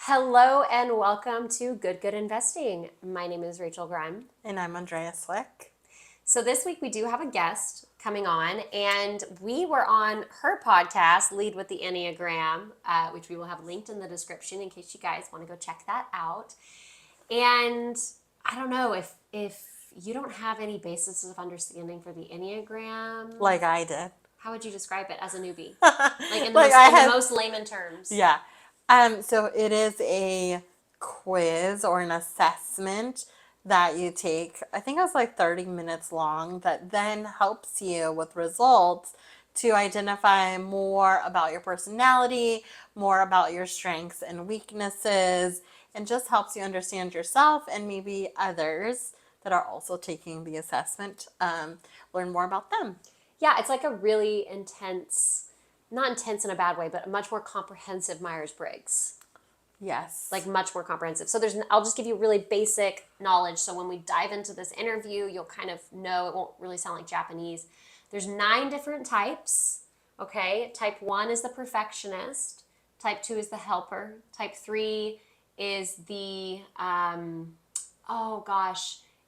Hello and welcome to GoodGood Investing. My name is Rachel Grunn. And I'm Andrea Cwik. So this week we do have a guest coming on, and we were on her podcast, Lead with the Enneagram, which we will have linked in the description in case you guys want to go check that out. And I don't know if you don't have any basis of understanding for the Enneagram. Like I did. How would you describe it as a newbie? In Like the most layman terms. Yeah. So it is a quiz or an assessment that you take. I think it was like 30 minutes long that then helps you with results to identify more about your personality, more about your strengths and weaknesses, and just helps you understand yourself and maybe others that are also taking the assessment, learn more about them. Yeah, it's like a really intense, not intense in a bad way, but a much more comprehensive Myers-Briggs. Yes. Like much more comprehensive. So I'll just give you really basic knowledge. So when we dive into this interview, you'll kind of know, it won't really sound like Japanese. There's 9 different types, okay? Type 1 is the perfectionist. Type 2 is the helper. Type 3 is the,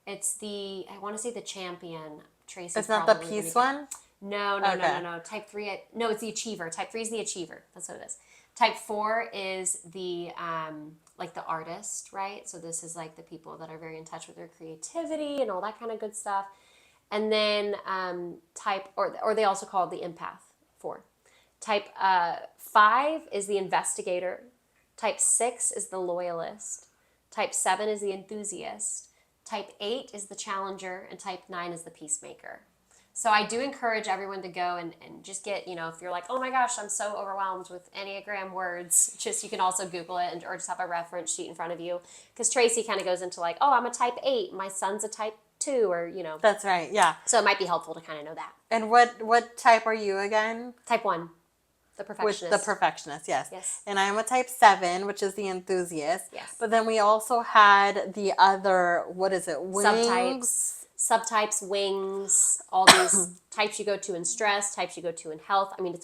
it's the, I want to say the champion. Tracy's It's not the peace one? No. Type 3, no, it's the achiever. Type 3 is the achiever. That's what it is. Type 4 is the, like the artist, right? So this is like the people that are very in touch with their creativity and all that kind of good stuff. And then or they also call it the empath, 4. Type 5 is the investigator. Type 6 is the loyalist. Type 7 is the enthusiast. Type 8 is the challenger. And type 9 is the peacemaker. So I do encourage everyone to go and just get, if you're like, oh my gosh, I'm so overwhelmed with Enneagram words, you can also Google it or just have a reference sheet in front of you. Because Tracy kind of goes into like, oh, I'm a type 8, my son's a type 2, or, That's right, yeah. So it might be helpful to kind of know that. And what type are you again? Type 1, the perfectionist. With the perfectionist, yes. Yes. And I'm a type 7, which is the enthusiast. Yes. But then we also had the other, what is it, wings? Subtypes, wings, all these types you go to in stress, types you go to in health. I mean,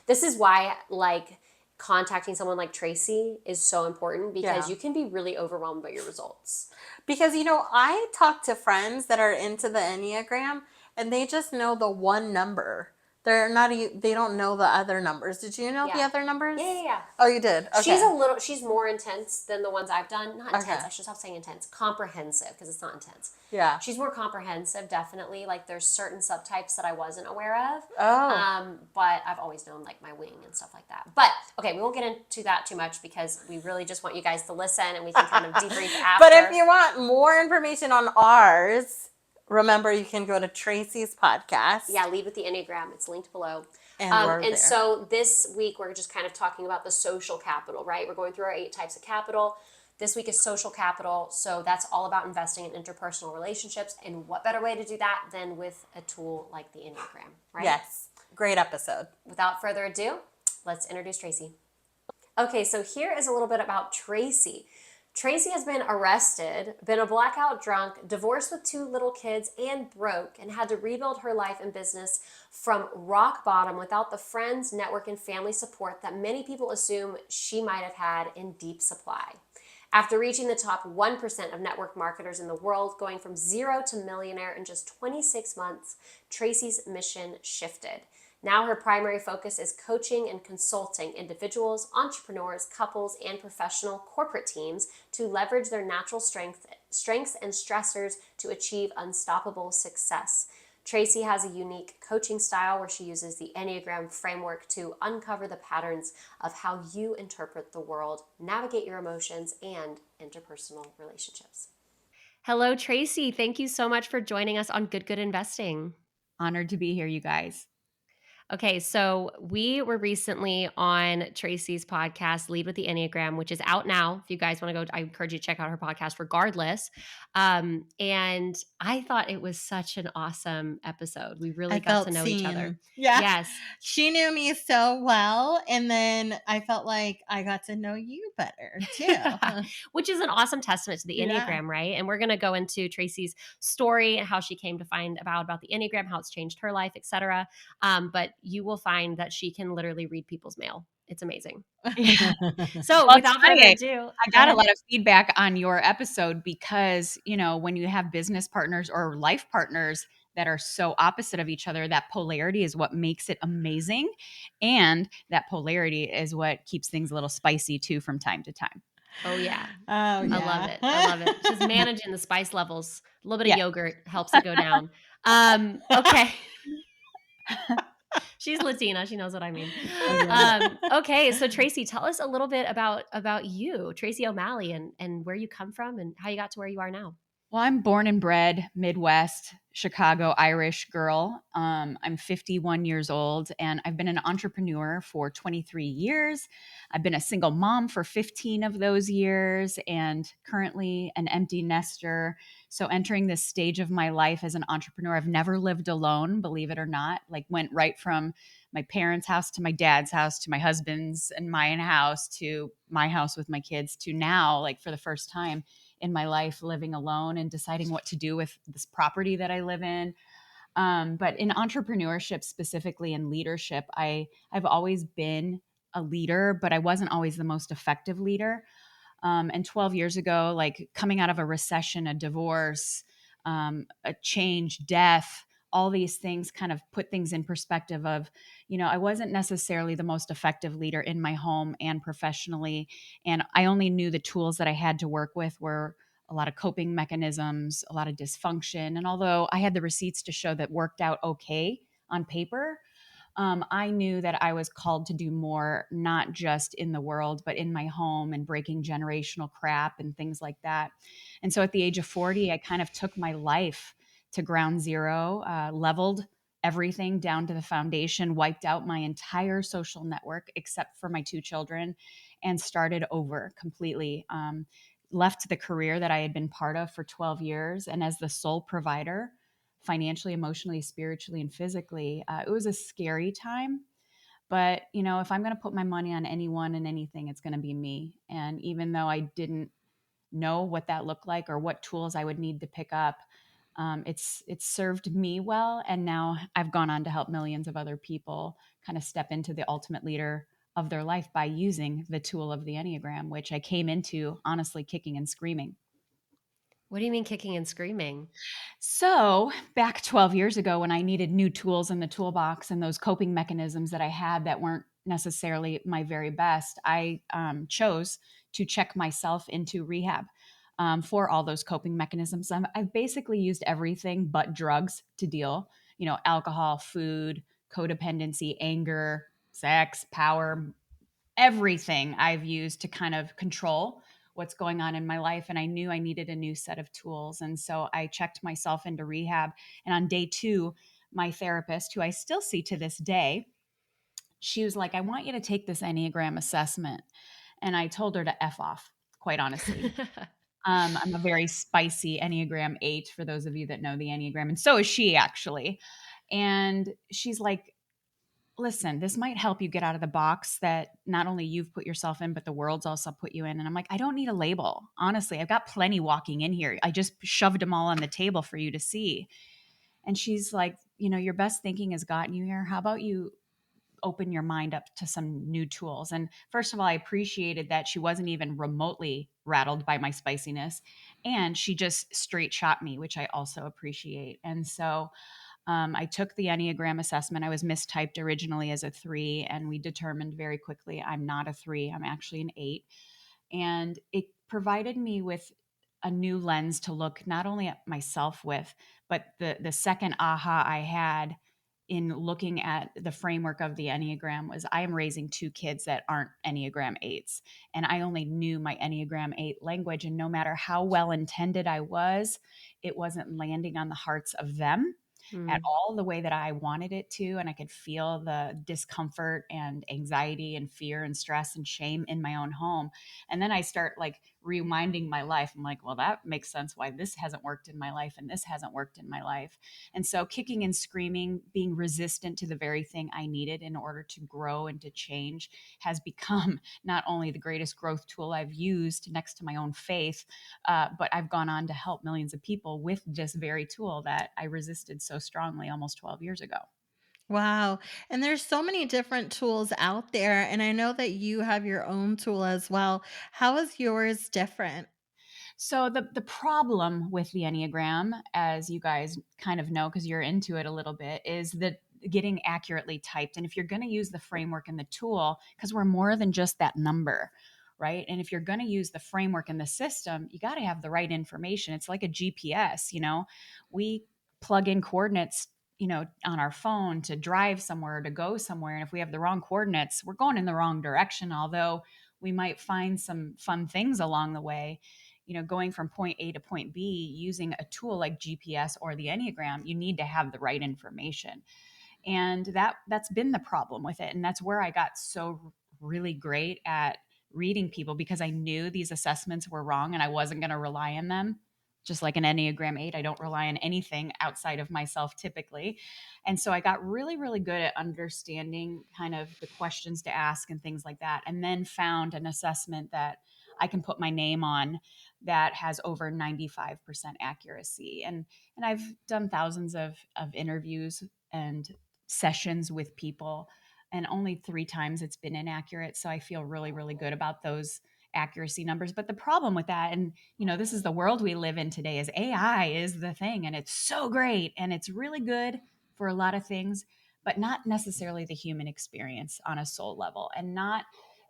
this is why like contacting someone like Tracy is so important, because you can be really overwhelmed by your results. Because, I talk to friends that are into the Enneagram and they just know the one number. They don't know the other numbers. Did you know the other numbers? Yeah. Oh, you did? Okay. She's more intense than the ones I've done. Not intense, Okay. I should stop saying intense. Comprehensive, because it's not intense. Yeah. She's more comprehensive, definitely. Like there's certain subtypes that I wasn't aware of. Oh. But I've always known like my wing and stuff like that. But okay, we won't get into that too much because we really just want you guys to listen and we can kind of debrief after. But if you want more information on ours, remember, you can go to Tracy's podcast. Yeah, Lead with the Enneagram. It's linked below. And so this week we're just kind of talking about the social capital, right? We're going through our 8 types of capital. This week is social capital. So that's all about investing in interpersonal relationships. And what better way to do that than with a tool like the Enneagram, right? Yes. Great episode. Without further ado, let's introduce Tracy. Okay, so here is a little bit about Tracy. Tracy has been arrested, been a blackout drunk, divorced with 2 little kids, and broke, and had to rebuild her life and business from rock bottom without the friends, network, and family support that many people assume she might have had in deep supply. After reaching the top 1% of network marketers in the world, going from 0 to millionaire in just 26 months, Tracy's mission shifted. Now her primary focus is coaching and consulting individuals, entrepreneurs, couples, and professional corporate teams to leverage their natural strengths and stressors to achieve unstoppable success. Tracy has a unique coaching style where she uses the Enneagram framework to uncover the patterns of how you interpret the world, navigate your emotions, and interpersonal relationships. Hello, Tracy. Thank you so much for joining us on GoodGood Investing. Honored to be here, you guys. Okay, so we were recently on Tracy's podcast, Lead with the Enneagram, which is out now. If you guys want to go, I encourage you to check out her podcast regardless. And I thought it was such an awesome episode. We really got to know each other. Yeah. Yes. She knew me so well. And then I felt like I got to know you better too. Which is an awesome testament to the Enneagram, right? And we're going to go into Tracy's story and how she came to find about the Enneagram, how it's changed her life, etc. But you will find that she can literally read people's mail. It's amazing. Yeah. So Well, it's without further funny. ado, I go got a ahead. lot of feedback on your episode because, when you have business partners or life partners that are so opposite of each other, that polarity is what makes it amazing. And that polarity is what keeps things a little spicy too from time to time. Oh yeah. Oh I love yeah. it. I love it. Just managing the spice levels. A little bit of Yeah. yogurt helps it go down. Okay. She's Latina. She knows what I mean. I love it. Okay, so Tracy, tell us a little bit about you, Tracy O'Malley, and where you come from and how you got to where you are now. Well, I'm born and bred Midwest, Chicago, Irish girl. I'm 51 years old and I've been an entrepreneur for 23 years. I've been a single mom for 15 of those years and currently an empty nester. So entering this stage of my life as an entrepreneur, I've never lived alone, believe it or not. Like went right from my parents' house to my dad's house to my husband's and mine house to my house with my kids to now, like for the first time in my life living alone and deciding what to do with this property that I live in. But in entrepreneurship, specifically in leadership, I've always been a leader, but I wasn't always the most effective leader. And 12 years ago, like coming out of a recession, a divorce, a change, death, all these things kind of put things in perspective of, I wasn't necessarily the most effective leader in my home and professionally. And I only knew the tools that I had to work with were a lot of coping mechanisms, a lot of dysfunction. And although I had the receipts to show that worked out okay on paper, I knew that I was called to do more, not just in the world, but in my home and breaking generational crap and things like that. And so at the age of 40, I kind of took my life to ground zero, leveled everything down to the foundation, wiped out my entire social network except for my two children, and started over completely. Left the career that I had been part of for 12 years. And as the sole provider, financially, emotionally, spiritually, and physically. It was a scary time. But, if I'm going to put my money on anyone and anything, it's going to be me. And even though I didn't know what that looked like or what tools I would need to pick up, it's served me well. And now I've gone on to help millions of other people kind of step into the ultimate leader of their life by using the tool of the Enneagram, which I came into honestly kicking and screaming. What do you mean kicking and screaming? So, back 12 years ago, when I needed new tools in the toolbox and those coping mechanisms that I had that weren't necessarily my very best, I chose to check myself into rehab for all those coping mechanisms. I've basically used everything but drugs to deal, alcohol, food, codependency, anger, sex, power, everything I've used to kind of control what's going on in my life. And I knew I needed a new set of tools. And so I checked myself into rehab. And on day 2, my therapist, who I still see to this day, she was like, I want you to take this Enneagram assessment. And I told her to F off, quite honestly. I'm a very spicy Enneagram 8, for those of you that know the Enneagram. And so is she, actually. And she's like, listen, this might help you get out of the box that not only you've put yourself in, but the world's also put you in. And I'm like, I don't need a label. Honestly, I've got plenty walking in here. I just shoved them all on the table for you to see. And she's like, your best thinking has gotten you here. How about you open your mind up to some new tools? And first of all, I appreciated that she wasn't even remotely rattled by my spiciness. And she just straight shot me, which I also appreciate. And so I took the Enneagram assessment. I was mistyped originally as a 3, and we determined very quickly I'm not a 3. I'm actually an 8. And it provided me with a new lens to look not only at myself with, but the second aha I had in looking at the framework of the Enneagram was I am raising 2 kids that aren't Enneagram 8s. And I only knew my Enneagram 8 language. And no matter how well intended I was, it wasn't landing on the hearts of them at Hmm. all the way that I wanted it to. And I could feel the discomfort and anxiety and fear and stress and shame in my own home. And then I start like rewinding my life. I'm like, well, that makes sense why this hasn't worked in my life and this hasn't worked in my life. And so kicking and screaming, being resistant to the very thing I needed in order to grow and to change has become not only the greatest growth tool I've used next to my own faith, but I've gone on to help millions of people with this very tool that I resisted so strongly almost 12 years ago. Wow. And there's so many different tools out there. And I know that you have your own tool as well. How is yours different? So the problem with the Enneagram, as you guys kind of know because you're into it a little bit, is that getting accurately typed. And if you're going to use the framework and the tool, because we're more than just that number, right? And if you're going to use the framework and the system, you got to have the right information. It's like a GPS, we plug in coordinates, on our phone to drive somewhere, to go somewhere. And if we have the wrong coordinates, we're going in the wrong direction, although we might find some fun things along the way. Going from point A to point B using a tool like GPS or the Enneagram, you need to have the right information. And that's been the problem with it. And that's where I got so really great at reading people, because I knew these assessments were wrong and I wasn't going to rely on them. Just like an Enneagram 8, I don't rely on anything outside of myself typically. And so I got really, really good at understanding kind of the questions to ask and things like that. And then found an assessment that I can put my name on that has over 95% accuracy. And I've done thousands of interviews and sessions with people, and only 3 times it's been inaccurate. So I feel really, really good about those accuracy numbers. But the problem with that, and this is the world we live in today, is AI is the thing, and it's so great and it's really good for a lot of things, but not necessarily the human experience on a soul level. And not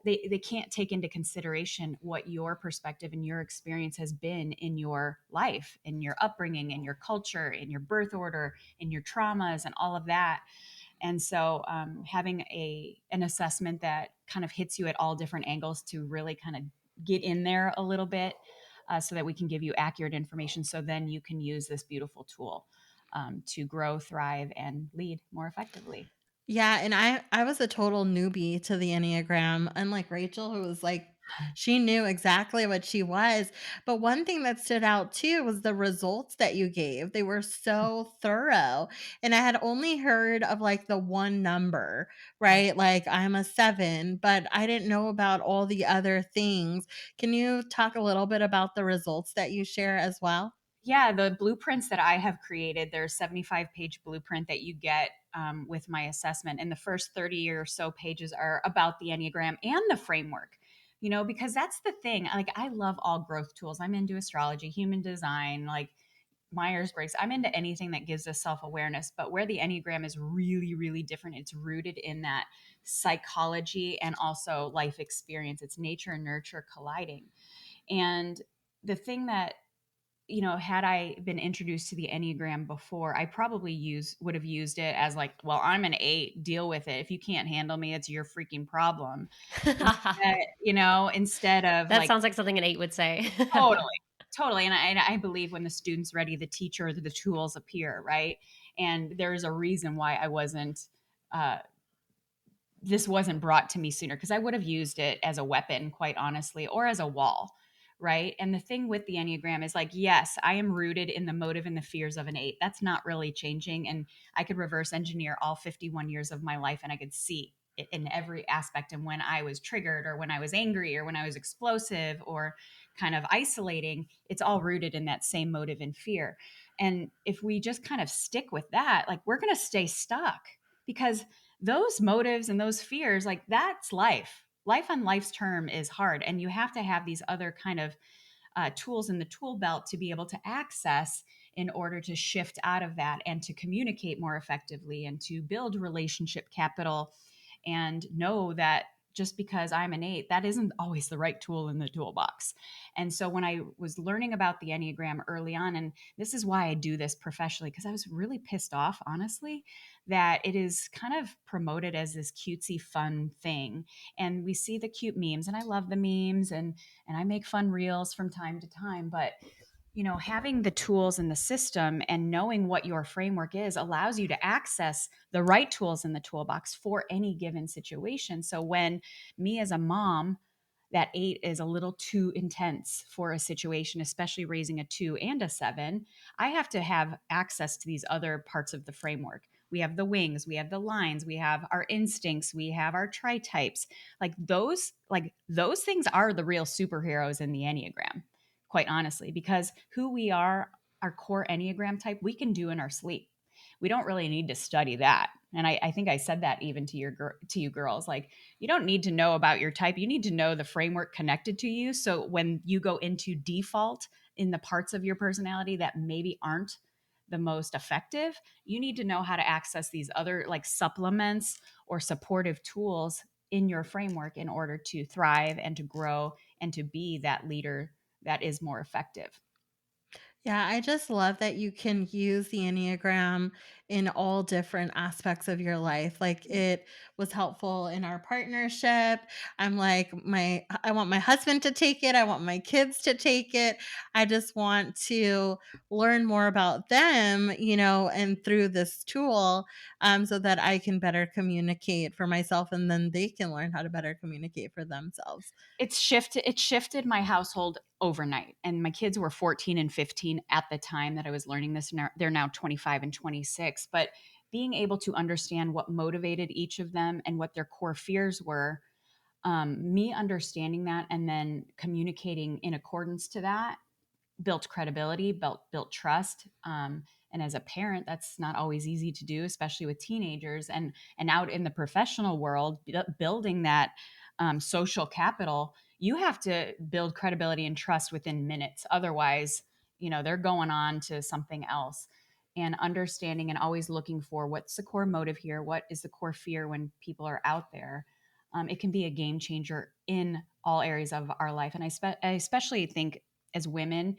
they can't take into consideration what your perspective and your experience has been in your life, in your upbringing, in your culture, in your birth order, in your traumas, and all of that. And so having an assessment that kind of hits you at all different angles to really kind of get in there a little bit, so that we can give you accurate information, so then you can use this beautiful tool to grow, thrive, and lead more effectively. Yeah, and I was a total newbie to the Enneagram, unlike Rachel, who was like, she knew exactly what she was. But one thing that stood out too was the results that you gave. They were so thorough. And I had only heard of like the one number, Right. right? Like I'm a 7, but I didn't know about all the other things. Can you talk a little bit about the results that you share as well? Yeah, the blueprints that I have created, there's 75-page blueprint that you get with my assessment. And the first 30 or so pages are about the Enneagram and the framework, because that's the thing. Like, I love all growth tools. I'm into astrology, human design, like Myers Briggs. I'm into anything that gives us self awareness. But where the Enneagram is really, really different, it's rooted in that psychology and also life experience. It's nature and nurture colliding. And the thing that, had I been introduced to the Enneagram before, I probably would have used it as like, well, I'm an 8, deal with it. If you can't handle me, it's your freaking problem. Instead of That like, sounds like something an 8 would say. totally, totally. And I believe when the student's ready, the teacher, the tools appear, right? And there's a reason why uh, this wasn't brought to me sooner, because I would have used it as a weapon, quite honestly, or as a wall. Right. And the thing with the Enneagram is like, yes, I am rooted in the motive and the fears of an 8. That's not really changing. And I could reverse engineer all 51 years of my life and I could see it in every aspect. And when I was triggered, or when I was angry, or when I was explosive, or kind of isolating, it's all rooted in that same motive and fear. And if we just kind of stick with that, like, we're going to stay stuck, because those motives and those fears, like, that's life on life's term is hard, and you have to have these other kind of tools in the tool belt to be able to access, in order to shift out of that and to communicate more effectively and to build relationship capital, and know that just because I'm an 8, that isn't always the right tool in the toolbox. And so when I was learning about the Enneagram early on, and this is why I do this professionally, because I was really pissed off, honestly, that it is kind of promoted as this cutesy fun thing. And we see the cute memes, and I love the memes, and I make fun reels from time to time. But having the tools in the system and knowing what your framework is allows you to access the right tools in the toolbox for any given situation. So when me as a mom, that 8 is a little too intense for a situation, especially raising a 2 and a 7, I have to have access to these other parts of the framework. We have the wings, we have the lines, we have our instincts, we have our tri-types. Like those things are the real superheroes in the Enneagram, quite honestly, because who we are, our core Enneagram type, we can do in our sleep. we don't really need to study that. And I think I said that even to to you girls, like, you don't need to know about your type. You need to know the framework connected to you. So when you go into default in the parts of your personality that maybe aren't the most effective, you need to know how to access these other like supplements or supportive tools in your framework in order to thrive and to grow and to be that leader that is more effective. Yeah, I just love that you can use the Enneagram in all different aspects of your life. Like it was helpful in our partnership. I'm like I want my husband to take it. I want my kids to take it. I just want to learn more about them, and through this tool, so that I can better communicate for myself and then they can learn how to better communicate for themselves. It shifted my household overnight, and my kids were 14 and 15 at the time that I was learning this. They're now 25 and 26, but being able to understand what motivated each of them and what their core fears were, me understanding that and then communicating in accordance to that built credibility, built trust. And as a parent, that's not always easy to do, especially with teenagers and out in the professional world, building that social capital. You have to build credibility and trust within minutes. Otherwise, they're going on to something else. And understanding and always looking for what's the core motive here, what is the core fear when people are out there. It can be a game changer in all areas of our life. And I especially think as women,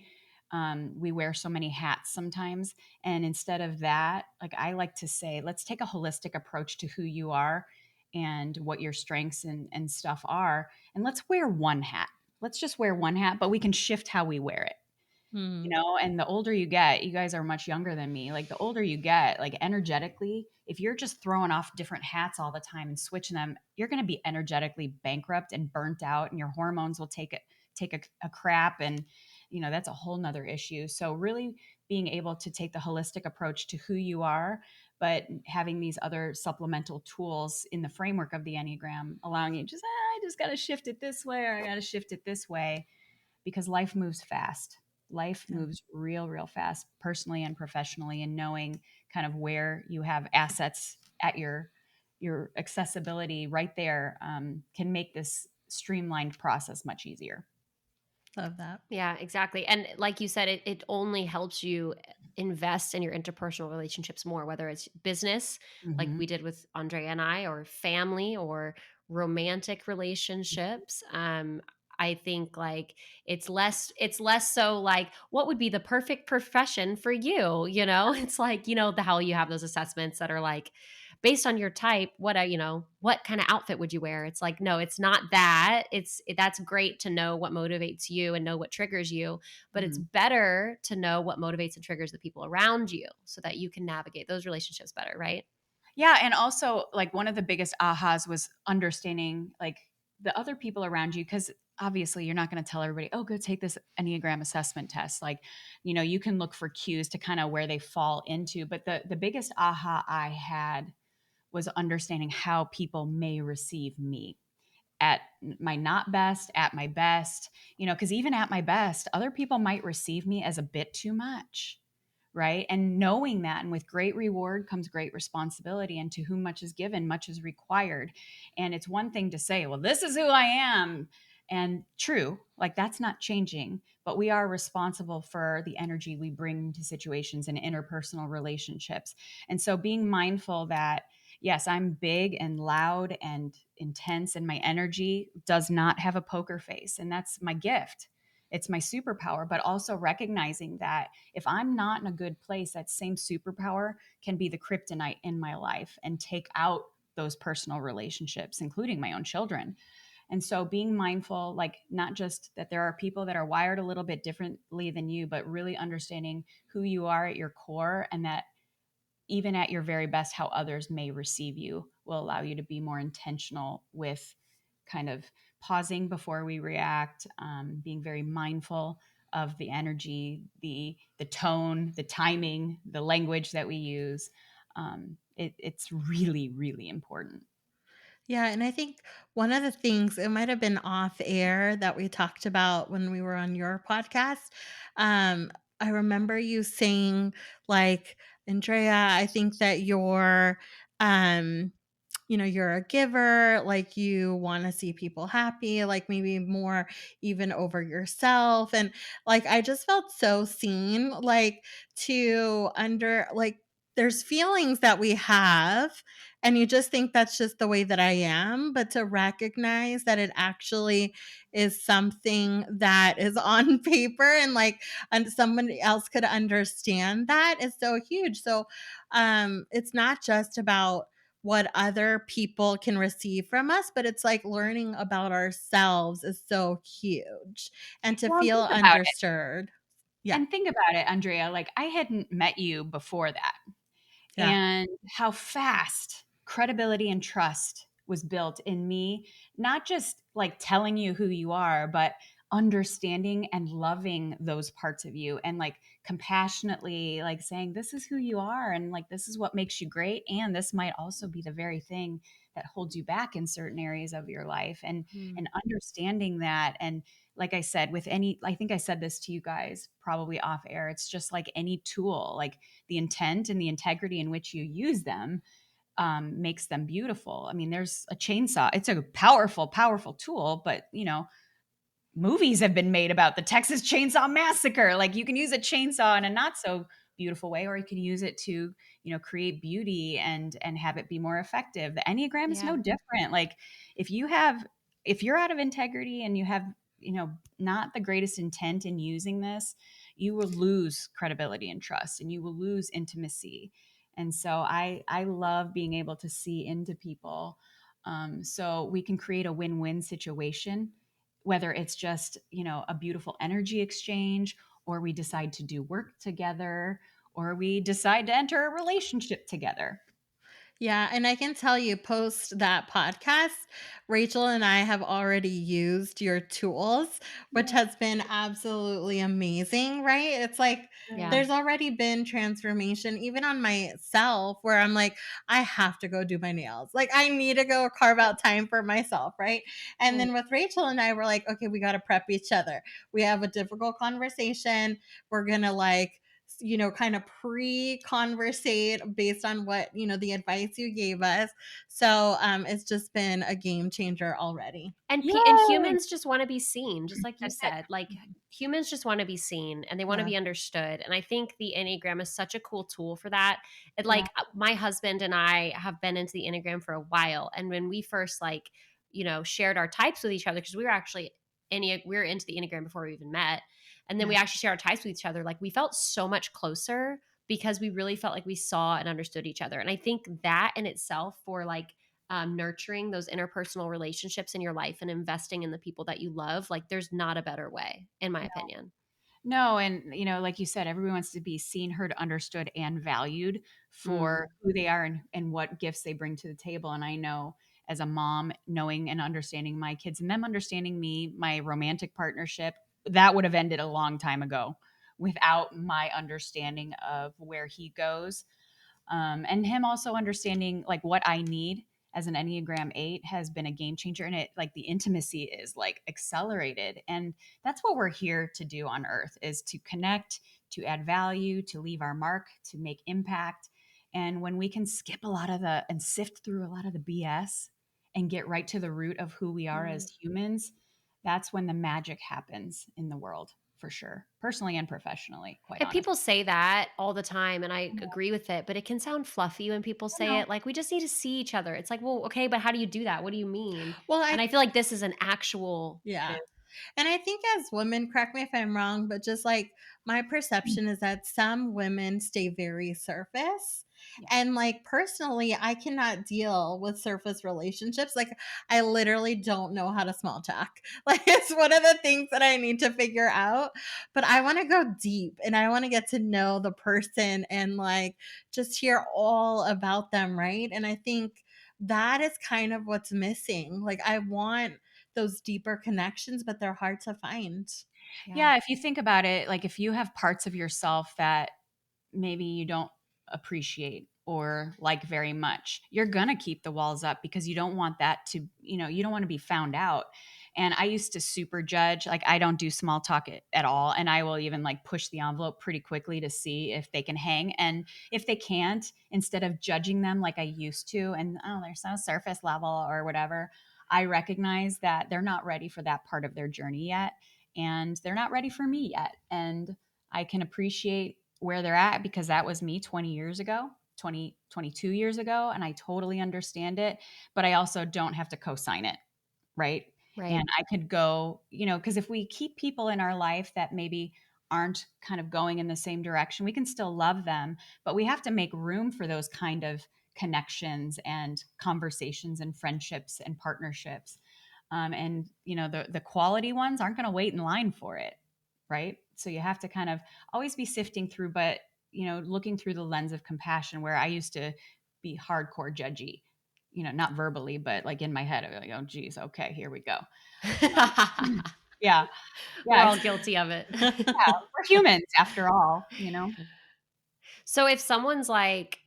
we wear so many hats sometimes. And instead of that, like I like to say, let's take a holistic approach to who you are and what your strengths and stuff are. And let's wear one hat. Let's just wear one hat, but we can shift how we wear it. Hmm. And the older you get, you guys are much younger than me, like the older you get, like energetically, if you're just throwing off different hats all the time and switching them, you're going to be energetically bankrupt and burnt out, and your hormones will take a crap. And that's a whole nother issue. So really being able to take the holistic approach to who you are, but having these other supplemental tools in the framework of the Enneagram, allowing you just, I just got to shift it this way, or I got to shift it this way, because life moves fast. Life Yeah, moves real fast, personally and professionally, and knowing kind of where you have assets at your accessibility right there, can make this streamlined process much easier. love that. Yeah, exactly. And like you said, it only helps you invest in your interpersonal relationships more, whether it's business, like Hmm. we did with Andrea and I, or family or romantic relationships. I think like it's less so like what would be the perfect profession for you, It's like, the how you have those assessments that are like based on your type, what kind of outfit would you wear? It's like, no, it's not that. That's great to know what motivates you and know what triggers you, but it's Hmm. better to know what motivates and triggers the people around you so that you can navigate those relationships better, right? Yeah, and also like one of the biggest ahas was understanding like the other people around you, because obviously you're not going to tell everybody, oh, go take this Enneagram assessment test. Like, you can look for cues to kind of where they fall into. But the biggest aha I had was understanding how people may receive me at my not best, at my best, because even at my best, other people might receive me as a bit too much. Right. And knowing that, and with great reward comes great responsibility, and to whom much is given, much is required. And it's one thing to say, well, this is who I am. And true, like that's not changing, but we are responsible for the energy we bring to situations and interpersonal relationships. And so being mindful that, yes, I'm big and loud and intense, and my energy does not have a poker face. And that's my gift. It's my superpower, but also recognizing that if I'm not in a good place, that same superpower can be the kryptonite in my life and take out those personal relationships, including my own children. And so being mindful, like not just that there are people that are wired a little bit differently than you, but really understanding who you are at your core, and that even at your very best, how others may receive you will allow you to be more intentional with kind of pausing before we react, being very mindful of the energy, the tone, the timing, the language that we use. It's really important. Yeah, and I think one of the things, it might have been off air, that we talked about when we were on your podcast. Um, I remember you saying, like, Andrea, I think that um, you're a giver, like you want to see people happy, like maybe more even over yourself. And like, I just felt so seen, like there's feelings that we have, and you just think that's just the way that I am. But to recognize that it actually is something that is on paper and like, and somebody else could understand that is so huge. So, it's not just about what other people can receive from us, but it's like learning about ourselves is so huge and to Well, feel think about it. understood. Yeah. And think about it, Andrea, like I hadn't met you before that. Yeah. And how fast credibility and trust was built in me, not just like telling you who you are, but understanding and loving those parts of you and like compassionately like saying this is who you are and like this is what makes you great and this might also be the very thing that holds you back in certain areas of your life Mm. and understanding that. And like I said, with any, I think I said this to you guys probably off air, it's just like any tool, like the intent and the integrity in which you use them makes them beautiful. I mean, there's a chainsaw. It's a powerful, powerful tool, but movies have been made about the Texas Chainsaw Massacre. Like you can use a chainsaw in a not so beautiful way, or you can use it to, create beauty and have it be more effective. The Enneagram is Yeah. no different. Like if you have, if you're out of integrity and you have, not the greatest intent in using this, you will lose credibility and trust and you will lose intimacy. And so I love being able to see into people. So we can create a win-win situation, whether it's just, a beautiful energy exchange, or we decide to do work together, or we decide to enter a relationship together. Yeah, and I can tell you, post that podcast, Rachel and I have already used your tools, which Yeah. has been absolutely amazing, right? It's like Yeah. there's already been transformation, even on myself, where I'm like, I have to go do my nails. Like, I need to go carve out time for myself, right? And Mm. then with Rachel and I, we're like, okay, we got to prep each other. We have a difficult conversation. We're going to like, kind of pre-conversate based on what, the advice you gave us. So it's just been a game changer already. And Yay! humans just want to be seen, just like you That's it. said. Like humans just want to be seen and they want to Yeah. be understood. And I think the Enneagram is such a cool tool for that. It Yeah. like my husband and I have been into the Enneagram for a while. And when we first like, shared our types with each other, because we were actually we were into the Enneagram before we even met. And then Yeah. we actually shared our types with each other. Like we felt so much closer because we really felt like we saw and understood each other. And I think that in itself for like nurturing those interpersonal relationships in your life and investing in the people that you love, like there's not a better way, in my opinion. No, and like you said, everyone wants to be seen, heard, understood, and valued Mm. for who they are and what gifts they bring to the table. And I know as a mom, knowing and understanding my kids and them understanding me, my romantic partnership, that would have ended a long time ago without my understanding of where he goes. And him also understanding like what I need as an Enneagram 8 has been a game changer. And it like the intimacy is like accelerated. And that's what we're here to do on earth, is to connect, to add value, to leave our mark, to make impact. And when we can skip a lot of the and sift through a lot of the BS and get right to the root of who we are Mm. as humans, that's when the magic happens in the world, for sure, personally and professionally, quite And honestly. people say that all the time, and I agree with it, but it can sound fluffy when people I say know. it. Like, we just need to see each other. It's like, well, okay, but how do you do that? What do you mean? Well, And I I feel like this is an actual. It Yeah. is. And I think as women, correct me if I'm wrong, but just like my perception is that some women stay very surface. Yeah. And like personally, I cannot deal with surface relationships. Like I literally don't know how to small talk. Like it's one of the things that I need to figure out. But I want to go deep and I want to get to know the person and like just hear all about them, right? And I think that is kind of what's missing. Like I want those deeper connections, but they're hard to find. Yeah. Yeah, if you think about it, like if you have parts of yourself that maybe you don't appreciate or like very much, you're going to keep the walls up because you don't want that to, you don't want to be found out. And I used to super judge. Like, I don't do small talk at all. And I will even like push the envelope pretty quickly to see if they can hang. And if they can't, instead of judging them like I used to, and oh, they're so surface level or whatever, I recognize that they're not ready for that part of their journey yet. And they're not ready for me yet. And I can appreciate where they're at because that was me 20 years ago, 22 years ago. And I totally understand it. But I also don't have to co-sign it. Right. Right. And I could go, because if we keep people in our life that maybe aren't kind of going in the same direction, we can still love them, but we have to make room for those kind of connections and conversations and friendships and partnerships. And the quality ones aren't going to wait in line for it. Right. So you have to kind of always be sifting through, but, looking through the lens of compassion, where I used to be hardcore judgy, not verbally, but like in my head, I'm like, oh, geez, okay, here we go. Yeah. We're Yeah. all guilty of it. We're humans after all, So if someone's like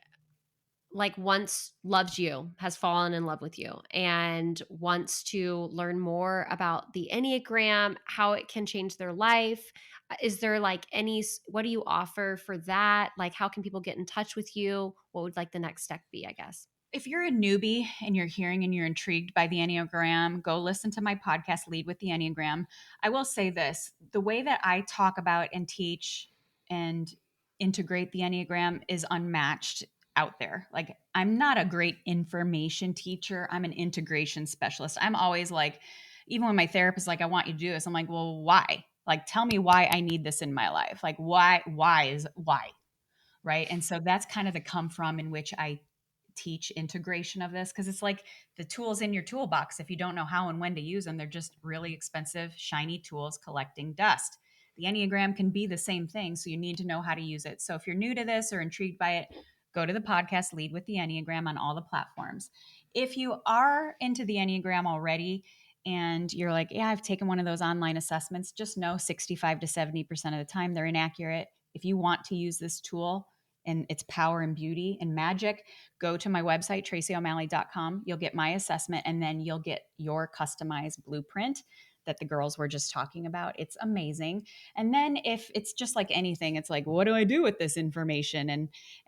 once loves you, has fallen in love with you, and wants to learn more about the Enneagram, how it can change their life, is there like what do you offer for that? Like, how can people get in touch with you? What would like the next step be, I guess? If you're a newbie and you're hearing and you're intrigued by the Enneagram, go listen to my podcast, Lead with the Enneagram. I will say this, the way that I talk about and teach and integrate the Enneagram is unmatched out there. Like, I'm not a great information teacher. I'm an integration specialist. I'm always like, even when my therapist is like, I want you to do this, I'm like, well, why? Like, tell me why I need this in my life. Like, why? Right. And so that's kind of the come from in which I teach integration of this, because it's like the tools in your toolbox. If you don't know how and when to use them, they're just really expensive, shiny tools collecting dust. The Enneagram can be the same thing. So you need to know how to use it. So if you're new to this or intrigued by it, go to the podcast, Lead with the Enneagram, on all the platforms. If you are into the Enneagram already, and you're like, yeah, I've taken one of those online assessments, just know 65 to 70% of the time they're inaccurate. If you want to use this tool and its power and beauty and magic, go to my website, tracyo'malley.com. You'll get my assessment, and then you'll get your customized blueprint that the girls were just talking about. It's amazing. And then if it's just like anything, it's like, what do I do with this information?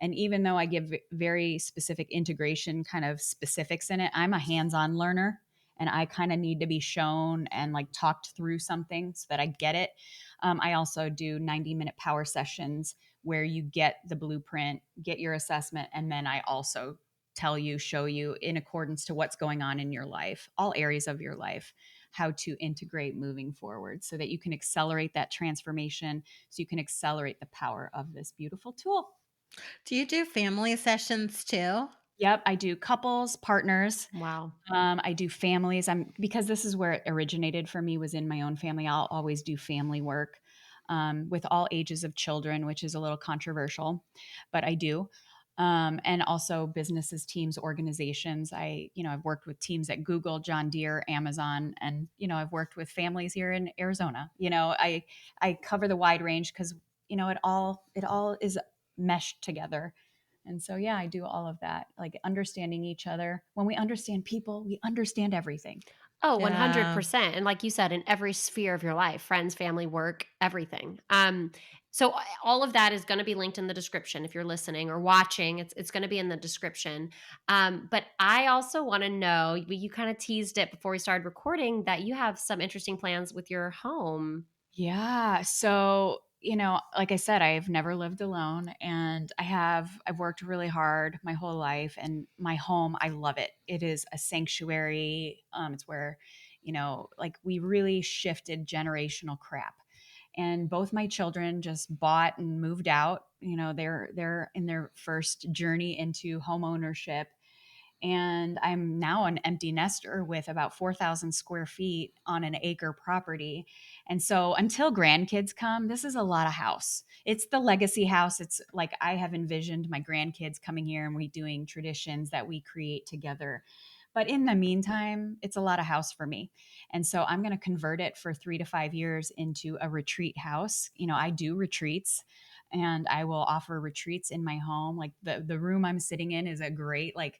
And even though I give very specific integration kind of specifics in it, I'm a hands-on learner, and I kind of need to be shown and like talked through something so that I get it. I also do 90-minute power sessions where you get the blueprint, get your assessment, and then I also tell you, show you in accordance to what's going on in your life, all areas of your life, how to integrate moving forward so that you can accelerate that transformation, so you can accelerate the power of this beautiful tool. Do you do family sessions too? Yep, I do couples, partners. Wow. I do families. Because this is where it originated for me, was in my own family. I'll always do family work with all ages of children, which is a little controversial, but I do. And also businesses, teams, organizations. I've worked with teams at Google, John Deere, Amazon, and I've worked with families here in Arizona. I cover the wide range because it all is meshed together. And so, yeah, I do all of that, like understanding each other. When we understand people, we understand everything. Oh, Yeah. 100%. And like you said, in every sphere of your life, friends, family, work, everything. So all of that is going to be linked in the description. If you're listening or watching, it's going to be in the description. But I also want to know, you kind of teased it before we started recording, that you have some interesting plans with your home. Yeah. So, like I said, I've never lived alone, and I've worked really hard my whole life, and my home, I love it. It is a sanctuary. It's where, like we really shifted generational crap. And both my children just bought and moved out. They're in their first journey into home ownership, and I'm now an empty nester with about 4,000 square feet on an acre property. And so until grandkids come, this is a lot of house. It's the legacy house. It's like I have envisioned my grandkids coming here and we doing traditions that we create together. But in the meantime, it's a lot of house for me. And so I'm going to convert it for 3 to 5 years into a retreat house. I do retreats, and I will offer retreats in my home. Like the room I'm sitting in is a great, like,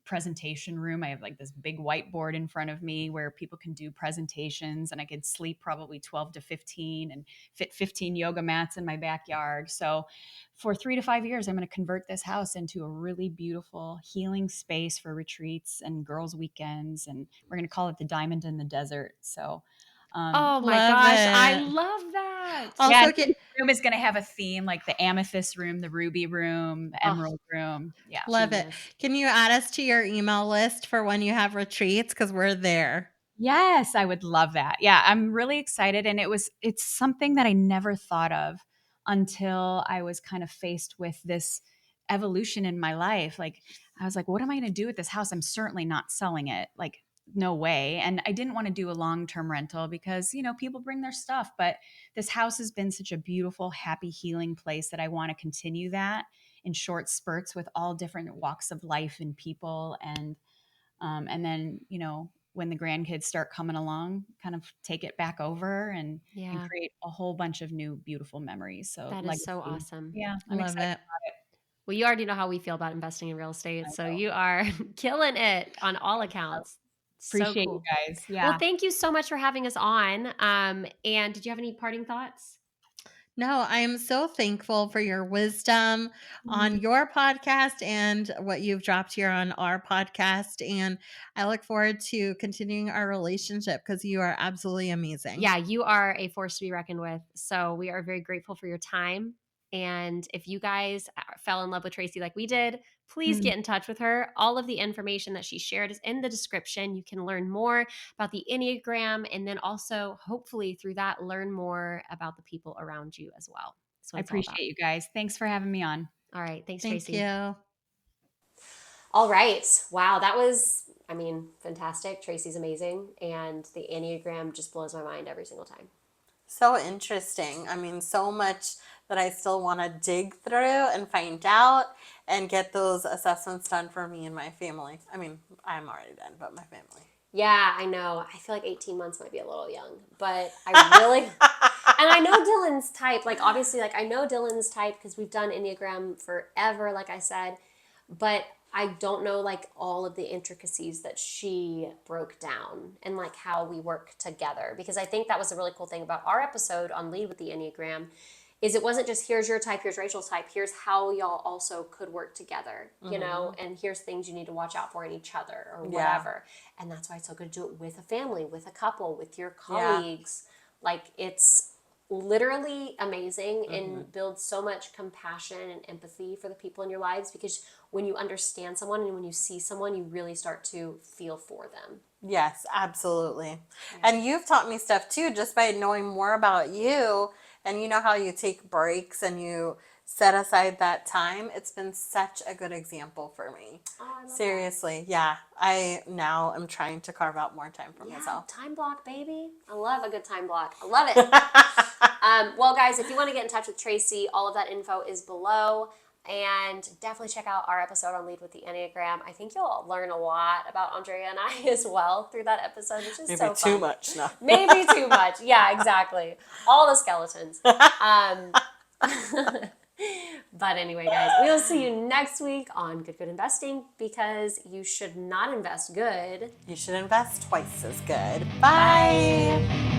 presentation room. I have like this big whiteboard in front of me where people can do presentations, and I could sleep probably 12 to 15 and fit 15 yoga mats in my backyard. So for 3 to 5 years, I'm going to convert this house into a really beautiful healing space for retreats and girls' weekends. And we're going to call it the Diamond in the Desert. So Oh my Love gosh, I it. love that. yeah, Also, the room is going to have a theme, like the amethyst room, the ruby room, the Oh, emerald room. Yeah. love it. genius. Can you add us to your email list for when you have retreats? Because we're there. Yes, I would love that. Yeah, I'm really excited. And it's something that I never thought of until I was kind of faced with this evolution in my life. Like, I was like, what am I going to do with this house? I'm certainly not selling it. Like, no way. And I didn't want to do a long-term rental because, people bring their stuff. But this house has been such a beautiful, happy, healing place that I want to continue that in short spurts with all different walks of life and people. And then, when the grandkids start coming along, kind of take it back over and Yeah, create a whole bunch of new, beautiful memories. So that is so legacy. awesome. Yeah, I'm Love excited it. about it. Well, you already know how we feel about investing in real estate, I so know. you are killing it on all I accounts. So appreciate you cool. guys. Well, Yeah. thank you so much for having us on. And did you have any parting thoughts? No, I am so thankful for your wisdom Mm, on your podcast and what you've dropped here on our podcast. And I look forward to continuing our relationship because you are absolutely amazing. Yeah, you are a force to be reckoned with. So we are very grateful for your time. And if you guys fell in love with Tracy like we did, please mm. get in touch with her. All of the information that she shared is in the description. You can learn more about the Enneagram and then also, hopefully, through that, learn more about the people around you as well. That's what I it's all about. appreciate you guys. Thanks for having me on. All right. Thanks, Thank Tracy. you. All right. Wow. That was, fantastic. Tracy's amazing. And the Enneagram just blows my mind every single time. So interesting. I mean, so much that I still want to dig through and find out and get those assessments done for me and my family. I mean, I'm already done, but my family. Yeah, I know. I feel like 18 months might be a little young, but I really, and I know Dylan's type. Like, obviously, like, I know Dylan's type because we've done Enneagram forever, like I said, but I don't know, like, all of the intricacies that she broke down and, like, how we work together. Because I think that was a really cool thing about our episode on Lead with the Enneagram is it wasn't just here's your type, here's Rachel's type, here's how y'all also could work together, and here's things you need to watch out for in each other or whatever. And that's why it's so good to do it with a family, with a couple, with your colleagues. Like, it's literally amazing and builds so much compassion and empathy for the people in your lives because when you understand someone and when you see someone, you really start to feel for them. Yes, absolutely. And you've taught me stuff too, just by knowing more about you. And you know how you take breaks and you set aside that time. It's been such a good example for me. Oh, I love Seriously. Yeah. I now am trying to carve out more time for that. Yeah, myself. time block, baby. I love a good time block. I love it. Well, guys, if you want to get in touch with Tracy, all of that info is below. And definitely check out our episode on Lead with the Enneagram. I think you'll learn a lot about Andrea and I as well through that episode, which is Maybe so fun. too much. No. Maybe too much. Yeah, exactly. All the skeletons. But anyway, guys, we'll see you next week on GoodGood Investing because you should not invest good. You should invest twice as good. Bye.